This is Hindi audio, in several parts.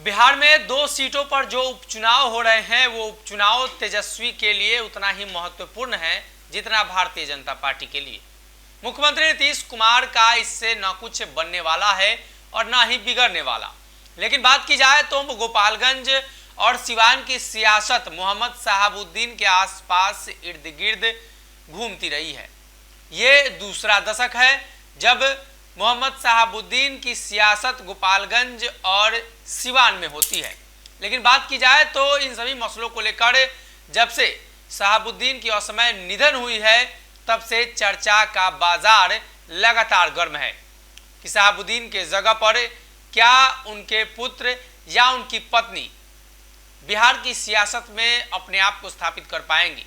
बिहार में 2 सीटों पर जो उपचुनाव हो रहे हैं वो उपचुनाव तेजस्वी के लिए उतना ही महत्वपूर्ण है जितना भारतीय जनता पार्टी के लिए। मुख्यमंत्री नीतीश कुमार का इससे न कुछ बनने वाला है और न ही बिगड़ने वाला। लेकिन बात की जाए तो गोपालगंज और सिवान की सियासत मोहम्मद शहाबुद्दीन के आसपास इर्द गिर्द घूमती रही है। ये दूसरा दशक है जब मोहम्मद शहाबुद्दीन की सियासत गोपालगंज और सिवान में होती है। लेकिन बात की जाए तो इन सभी मसलों को लेकर जब से शहाबुद्दीन की असमय निधन हुई है तब से चर्चा का बाजार लगातार गर्म है कि शहाबुद्दीन के जगह पर क्या उनके पुत्र या उनकी पत्नी बिहार की सियासत में अपने आप को स्थापित कर पाएंगी।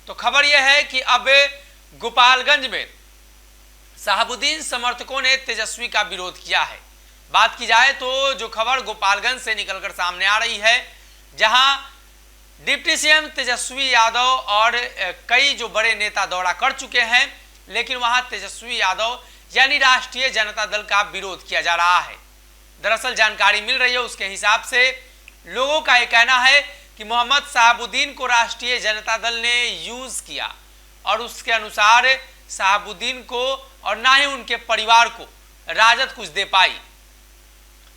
तो खबर यह है कि अब गोपालगंज में शहाबुद्दीन समर्थकों ने तेजस्वी का विरोध किया है। बात की जाए तो जो खबर गोपालगंज से निकलकर सामने आ रही है, जहां डिप्टी सीएम तेजस्वी यादव और कई जो बड़े नेता दौरा कर चुके हैं, लेकिन वहां तेजस्वी यादव यानी राष्ट्रीय जनता दल का विरोध किया जा रहा है। दरअसल जानकारी मिल रही है उसके हिसाब से लोगों का यह कहना है कि मोहम्मद शहाबुद्दीन को राष्ट्रीय जनता दल ने यूज किया और उसके अनुसार शहाबुद्दीन को और ना ही उनके परिवार को राजद कुछ दे पाई।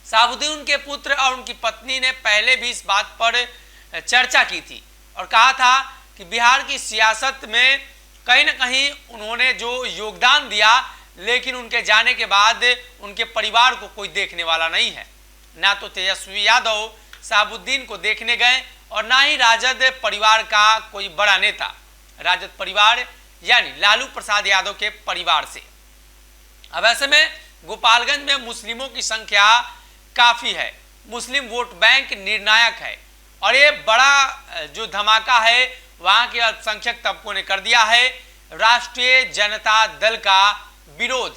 शहाबुद्दीन के पुत्र और उनकी पत्नी ने पहले भी इस बात पर चर्चा की थी और कहा था कि बिहार की सियासत में कहीं ना कहीं उन्होंने जो योगदान दिया, लेकिन उनके जाने के बाद उनके परिवार को कोई देखने वाला नहीं है। ना तो तेजस्वी यादव शहाबुद्दीन को देखने गए और ना ही राजद परिवार का कोई बड़ा नेता, राजद परिवार यानी लालू प्रसाद यादव के परिवार से। अब ऐसे में गोपालगंज में मुस्लिमों की संख्या काफी है, मुस्लिम वोट बैंक निर्णायक है और ये बड़ा जो धमाका है वहां के अल्पसंख्यक तबकों ने कर दिया है। राष्ट्रीय जनता दल का विरोध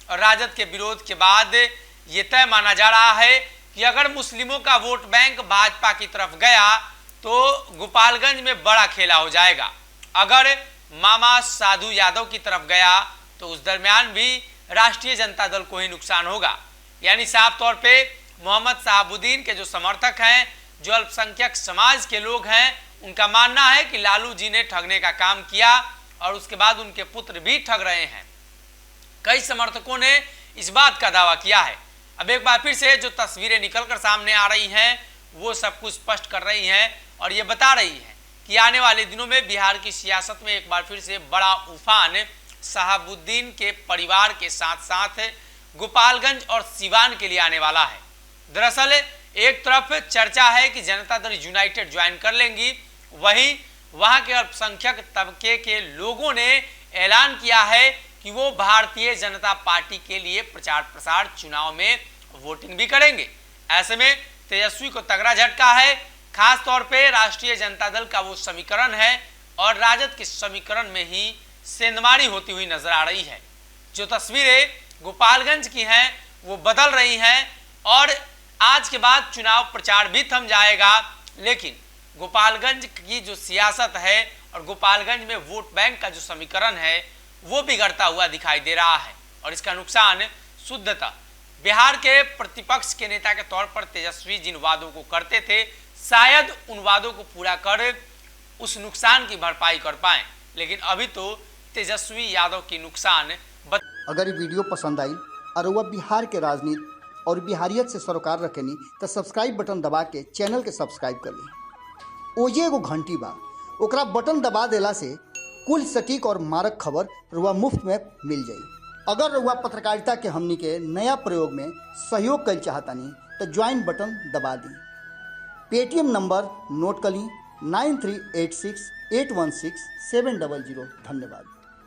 और राजद के विरोध के बाद ये तय माना जा रहा है कि अगर मुस्लिमों का वोट बैंक भाजपा की तरफ गया तो गोपालगंज में बड़ा खेला हो जाएगा। अगर मामा साधु यादव की तरफ गया तो उस दरमियान भी राष्ट्रीय जनता दल को ही नुकसान होगा। यानी साफ तौर पे मोहम्मद शहाबुद्दीन के जो समर्थक हैं, जो अल्पसंख्यक समाज के लोग हैं, उनका मानना है कि लालू जी ने ठगने का काम किया और उसके बाद उनके पुत्र भी ठग रहे हैं। कई समर्थकों ने इस बात का दावा किया है। अब एक बार फिर से जो तस्वीरें निकलकर सामने आ रही हैं वो सब कुछ स्पष्ट कर रही हैं और ये बता रही हैं कि आने वाले दिनों में बिहार की सियासत में एक बार फिर से बड़ा उफान शहाबुद्दीन के परिवार के साथ साथ गोपालगंज और सिवान के लिए आने वाला है। दरअसल एक तरफ चर्चा है कि जनता दल यूनाइटेड ज्वाइन कर लेंगी, वहीं वहां के अल्पसंख्यक तबके के लोगों ने ऐलान किया है कि वो भारतीय जनता पार्टी के लिए प्रचार प्रसार चुनाव में वोटिंग भी करेंगे। ऐसे में तेजस्वी को तगड़ा झटका है, खास तौर पे राष्ट्रीय जनता दल का वो समीकरण है और राजद के समीकरण में ही सेंधमारी होती हुई नजर आ रही है। जो तस्वीरें गोपालगंज की हैं वो बदल रही हैं और आज के बाद चुनाव प्रचार भी थम जाएगा, लेकिन गोपालगंज की जो सियासत है और गोपालगंज में वोट बैंक का जो समीकरण है वो बिगड़ता हुआ दिखाई दे रहा है और इसका नुकसान शुद्धता बिहार के प्रतिपक्ष के नेता के तौर पर तेजस्वी जिन वादों को करते थे, शायद उन वादों को पूरा कर उस नुकसान की भरपाई कर पाए, लेकिन अभी तो तेजस्वी यादव की नुकसान अगर ये वीडियो पसंद आई और वह बिहार के राजनीति और बिहारियत से सरोकार रखेनी तो सब्सक्राइब बटन दबा के चैनल के सब्सक्राइब कर ली। ओजे एगो घंटी बा, ओकरा बटन दबा देला से कुल सटीक और मारक खबर रुआ मुफ्त में मिल जाई। अगर रुआ पत्रकारिता के हमनी के नया प्रयोग में सहयोग कर चाहतानी तो ज्वाइन बटन दबा दी। पेटीएम नंबर नोट कर ली 9386816700। धन्यवाद।